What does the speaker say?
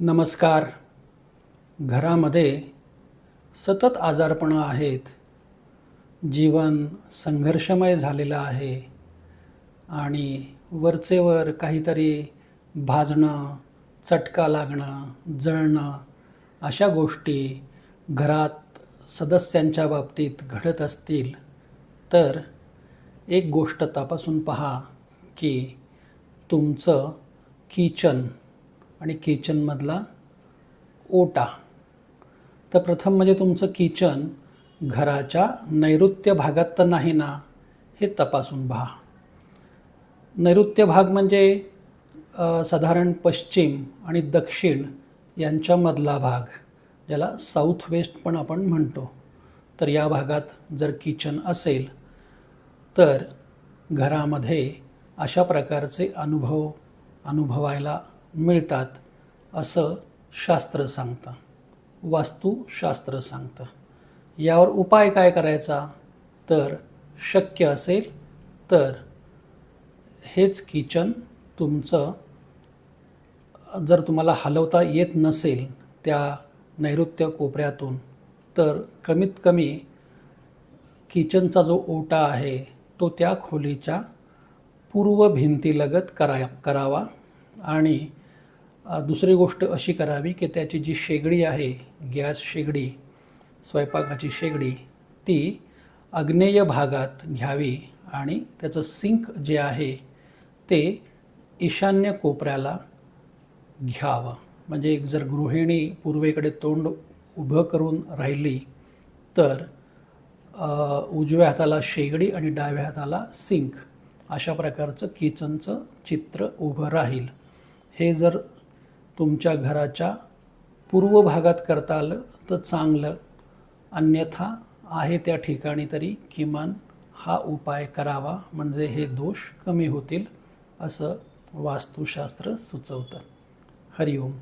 नमस्कार. घरामध्ये सतत आजारपणं आहेत. जीवन संघर्षमय झालेलं आहे आणि वरचेवर काहीतरी भाजणं, चटका लागणं, जळणं अशा गोष्टी घरात सदस्यांच्या बाबतीत घडत असतील तर एक गोष्ट तपासून पहा की तुमचं किचन आणि किचनमधला ओटा. तर प्रथम म्हणजे तुमचं किचन घराच्या नैऋत्य भागात तर नाही ना, हे तपासून पहा. नैऋत्य भाग म्हणजे साधारण पश्चिम आणि दक्षिण यांच्यामधला भाग, ज्याला साऊथ वेस्ट पण आपण म्हणतो. तर या भागात जर किचन असेल तर घरामध्ये अशा प्रकारचे अनुभवायला मिळतात असं शास्त्र सांगतं, वास्तुशास्त्र सांगतं. यावर उपाय काय करायचा? तर शक्य असेल तर हेच किचन तुमचं जर तुम्हाला हलवता येत नसेल त्या नैऋत्य कोपऱ्यातून, तर कमीत कमी किचनचा जो ओटा आहे तो त्या खोलीच्या पूर्व भिंतीलगत करावा. आणि दुसरी गोष्ट अशी करावी की त्याची जी शेगडी आहे, गॅस शेगडी, स्वयंपाकाची शेगडी, ती आग्नेय भागात घ्यावी आणि त्याचं सिंक जे आहे ते ईशान्य कोपऱ्याला घ्यावं. म्हणजे एक जर गृहिणी पूर्वेकडे तोंड उभं करून राहिली तर उजव्या हाताला शेगडी आणि डाव्या हाताला सिंक, अशा प्रकारचं किचनचं चित्र उभं राहील. हे जर तुमच्या घराच्या पूर्व भागात करता आलं तर चांगलं. अन्यथा आहे त्या ठिकाणी तरी किमान हा उपाय करावा, म्हणजे हे दोष कमी होतील असं वास्तुशास्त्र सुचवतं. हरिओम.